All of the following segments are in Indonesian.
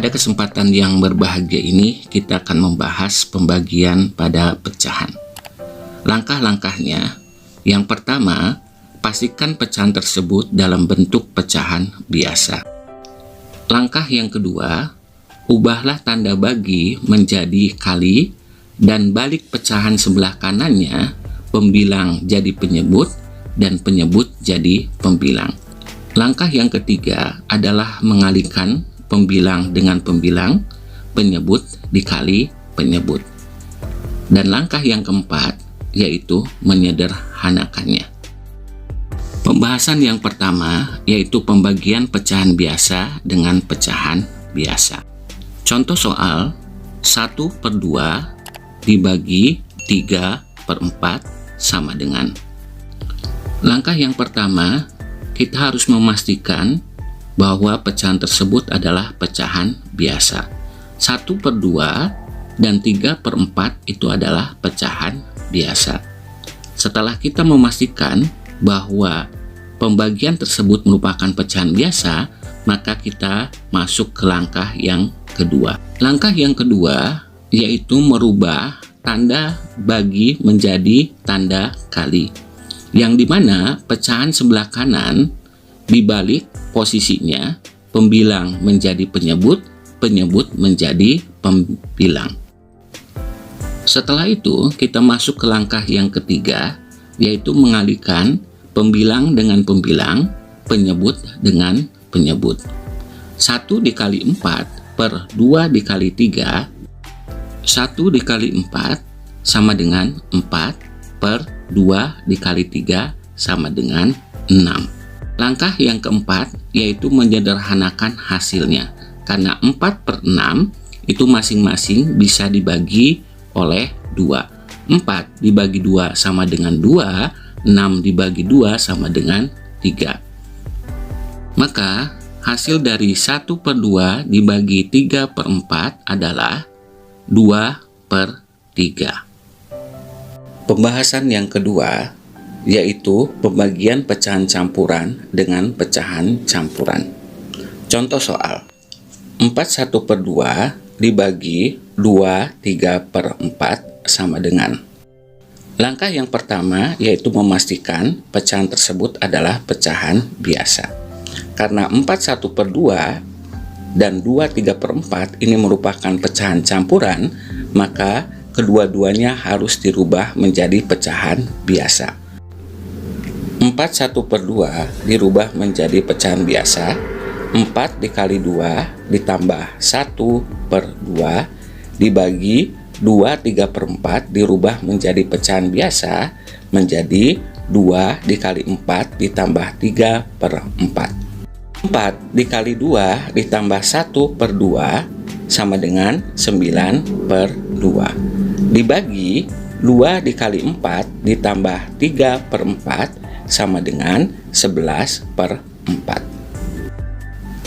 Pada kesempatan yang berbahagia ini, kita akan membahas pembagian pada pecahan. Langkah-langkahnya, yang pertama, pastikan pecahan tersebut dalam bentuk pecahan biasa. Langkah yang kedua, ubahlah tanda bagi menjadi kali dan balik pecahan sebelah kanannya, pembilang jadi penyebut dan penyebut jadi pembilang. Langkah yang ketiga adalah mengalihkan pembilang dengan pembilang, penyebut dikali penyebut. Dan langkah yang keempat yaitu menyederhanakannya. Pembahasan yang pertama yaitu pembagian pecahan biasa dengan pecahan biasa. Contoh soal 1/2 dibagi 3/4 sama dengan. Langkah yang pertama, kita harus memastikan bahwa pecahan tersebut adalah pecahan biasa. 1/2 dan 3/4 itu adalah pecahan biasa. Setelah kita memastikan bahwa pembagian tersebut merupakan pecahan biasa, maka kita masuk ke langkah yang kedua. Langkah yang kedua yaitu merubah tanda bagi menjadi tanda kali, yang dimana pecahan sebelah kanan dibalik posisinya, pembilang menjadi penyebut, penyebut menjadi pembilang. Setelah itu, kita masuk ke langkah yang ketiga, yaitu mengalihkan pembilang dengan pembilang, penyebut dengan penyebut. 1 dikali 4 per 2 dikali 3, 1 dikali 4 sama dengan 4 per 2 dikali 3 sama dengan 6. Langkah yang keempat yaitu menyederhanakan hasilnya, karena 4/6 itu masing-masing bisa dibagi oleh 2. 4 dibagi 2 sama dengan 2, 6 dibagi 2 sama dengan 3. Maka hasil dari 1/2 dibagi 3/4 adalah 2/3. Pembahasan yang kedua yaitu pembagian pecahan campuran dengan pecahan campuran. Contoh soal 4/1/2 dibagi 2/3/4 sama dengan. Langkah yang pertama yaitu memastikan pecahan tersebut adalah pecahan biasa. Karena 4/1/2 dan 2/3/4 ini merupakan pecahan campuran, maka kedua-duanya harus dirubah menjadi pecahan biasa. 4/1/2 dirubah menjadi pecahan biasa. 4 dikali 2 ditambah 1/2 dibagi 2/3/4 dirubah menjadi pecahan biasa menjadi 2 dikali 4 ditambah 3/4. 4 dikali 2 ditambah 1/2 sama dengan 9/2 dibagi 2 dikali 4 ditambah 3/4 sama dengan 11/4.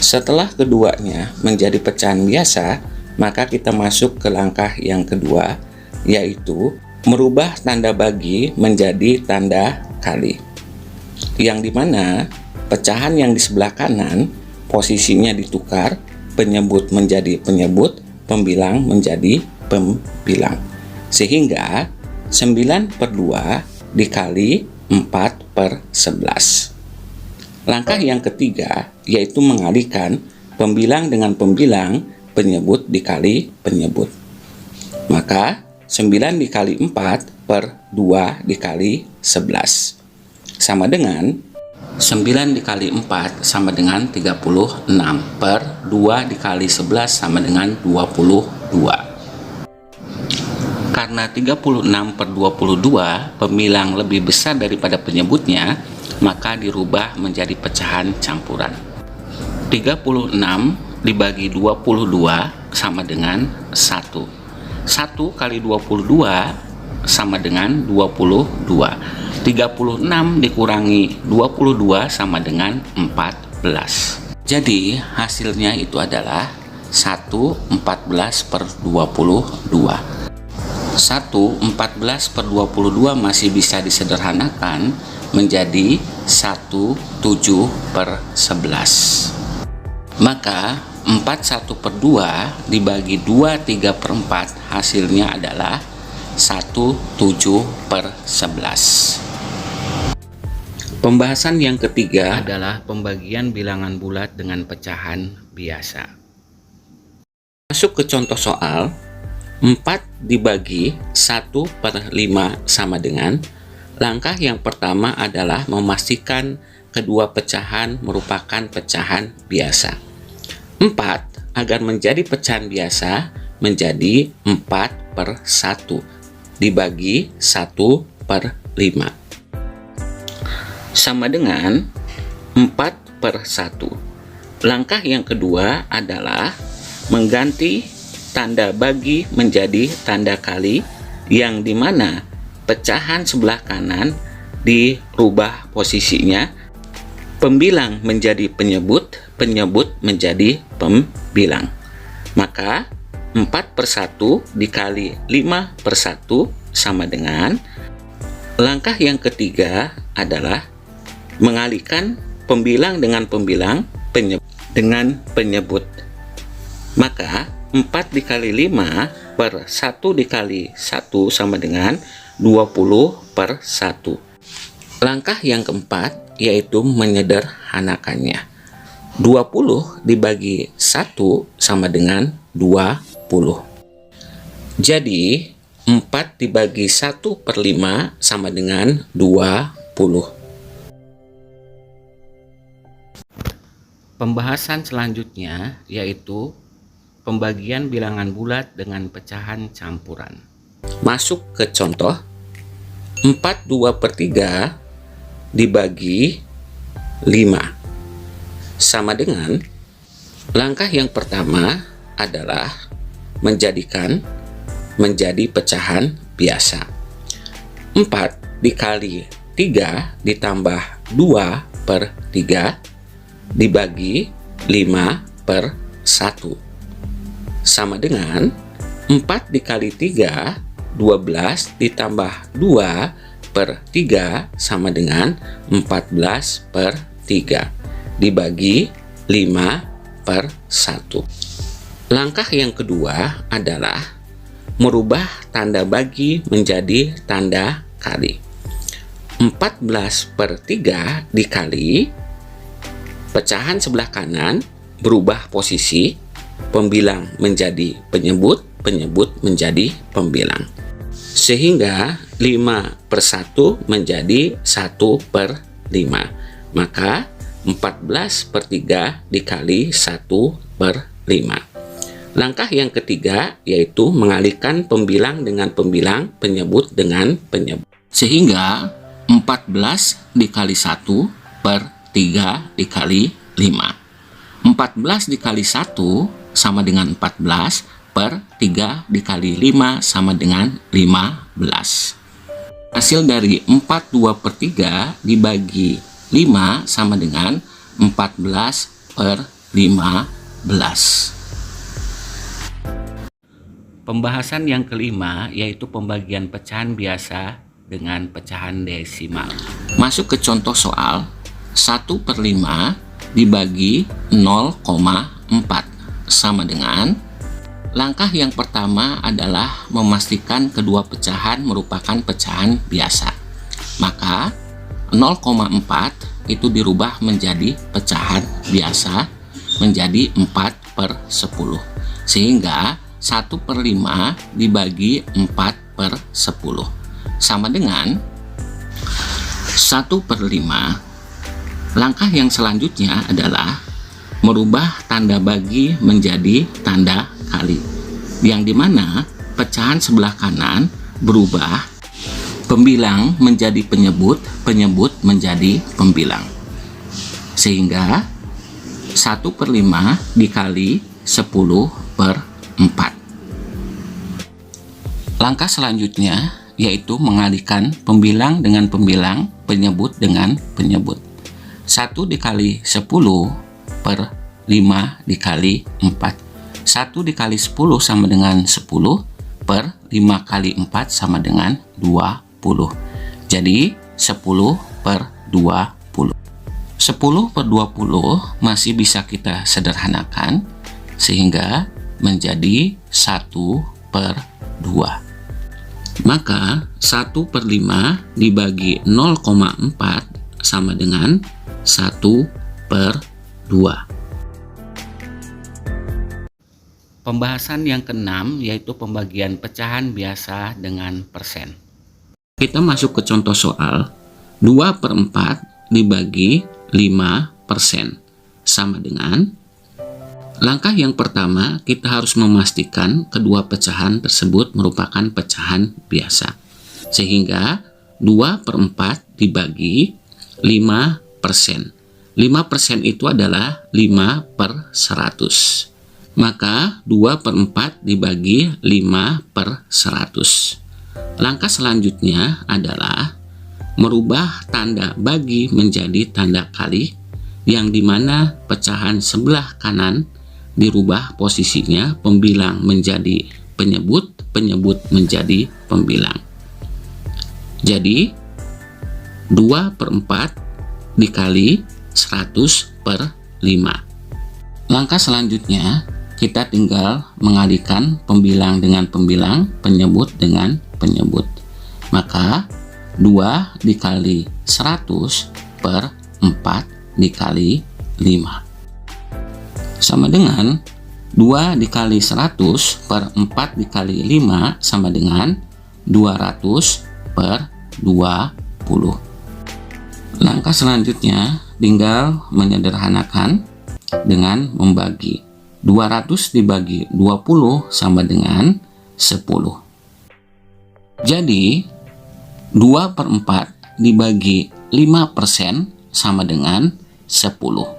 Setelah keduanya menjadi pecahan biasa, maka kita masuk ke langkah yang kedua, yaitu merubah tanda bagi menjadi tanda kali, yang dimana pecahan yang di sebelah kanan posisinya ditukar, penyebut menjadi penyebut, pembilang menjadi pembilang, sehingga 9/2 dikali 4/11. Langkah yang ketiga yaitu mengalihkan pembilang dengan pembilang, penyebut dikali penyebut. Maka 9 dikali 4 per 2 dikali 11 sama dengan 9 dikali 4 sama dengan 36 per 2 dikali 11 sama dengan 22. Karena 36/22 pembilang lebih besar daripada penyebutnya, maka dirubah menjadi pecahan campuran. 36 dibagi 22 sama dengan 1. 1 kali 22 sama dengan 22. 36 dikurangi 22 sama dengan 14. Jadi hasilnya itu adalah 1/14/22. 1/14/22 masih bisa disederhanakan menjadi 1/7/11. Maka 4/1/2 dibagi 2/3/4 hasilnya adalah 1/7/11. Pembahasan yang ketiga adalah pembagian bilangan bulat dengan pecahan biasa. Masuk ke contoh soal, 4 dibagi 1/5 sama dengan, langkah yang pertama adalah memastikan kedua pecahan merupakan pecahan biasa. 4 agar menjadi pecahan biasa menjadi 4/1 dibagi 1/5 sama dengan 4/1. Langkah yang kedua adalah mengganti tanda bagi menjadi tanda kali, yang dimana pecahan sebelah kanan dirubah posisinya, pembilang menjadi penyebut, penyebut menjadi pembilang. Maka 4/1 dikali 5/1 sama dengan, langkah yang ketiga adalah mengalihkan pembilang dengan pembilang, penyebut dengan penyebut. Maka 4 dikali 5 per 1 dikali 1 sama dengan 20/1. Langkah yang keempat yaitu menyederhanakannya. 20 dibagi 1 sama dengan 20. Jadi 4 dibagi 1/5 sama dengan 20. Pembahasan selanjutnya yaitu pembagian bilangan bulat dengan pecahan campuran. Masuk ke contoh, 4/2/3 dibagi 5 sama dengan, langkah yang pertama adalah menjadikan menjadi pecahan biasa. 4 dikali 3 ditambah 2/3 dibagi 5/1 sama dengan 4 dikali 3, 12 ditambah 2/3 sama dengan 14/3 dibagi 5/1. Langkah yang kedua adalah merubah tanda bagi menjadi tanda kali. 14/3 dikali, pecahan sebelah kanan berubah posisi, pembilang menjadi penyebut, penyebut menjadi pembilang. Sehingga 5/1 menjadi 1/5. Maka 14/3 dikali 1/5. Langkah yang ketiga yaitu mengalihkan pembilang dengan pembilang, penyebut dengan penyebut. Sehingga 14 dikali 1/3 dikali 5. 14 dikali 1 sama dengan 14/3 dikali 5 sama dengan 15. Hasil dari 42/3 dibagi 5 sama dengan 14/15. Pembahasan yang kelima yaitu pembagian pecahan biasa dengan pecahan desimal. Masuk ke contoh soal, 1/5 dibagi 0,4 sama dengan, langkah yang pertama adalah memastikan kedua pecahan merupakan pecahan biasa. Maka 0,4 itu dirubah menjadi pecahan biasa menjadi 4/10. Sehingga 1/5 dibagi 4/10 sama dengan 1/5. Langkah yang selanjutnya adalah merubah tanda bagi menjadi tanda kali, yang dimana pecahan sebelah kanan berubah, pembilang menjadi penyebut, penyebut menjadi pembilang. Sehingga 1/5 dikali 10/4. Langkah selanjutnya yaitu mengalihkan pembilang dengan pembilang, penyebut dengan penyebut. 1 dikali 10/5 dikali 4. 1 dikali 10 sama dengan 10/5 kali 4 sama dengan 20. Jadi 10/20. 10/20 masih bisa kita sederhanakan, sehingga menjadi 1/2. Maka 1/5 dibagi 0,4 sama dengan 1/2. Pembahasan yang keenam yaitu pembagian pecahan biasa dengan persen. Kita masuk ke contoh soal. 2/4 dibagi 5% sama dengan, langkah yang pertama kita harus memastikan kedua pecahan tersebut merupakan pecahan biasa. Sehingga 2/4 dibagi 5%. 5% itu adalah 5/100. Maka 2/4 dibagi 5/100. Langkah selanjutnya adalah merubah tanda bagi menjadi tanda kali, yang dimana pecahan sebelah kanan dirubah posisinya, pembilang menjadi penyebut, penyebut menjadi pembilang. Jadi 2/4 dikali 100/5. Langkah selanjutnya kita tinggal mengalihkan pembilang dengan pembilang, penyebut dengan penyebut. Maka 2 dikali 100/4 dikali 5 sama dengan 2 dikali 100/4 dikali 5 sama dengan 200/20. Langkah selanjutnya tinggal menyederhanakan dengan membagi. 200 dibagi 20 sama dengan 10. Jadi 2/4 dibagi 5% sama dengan 10.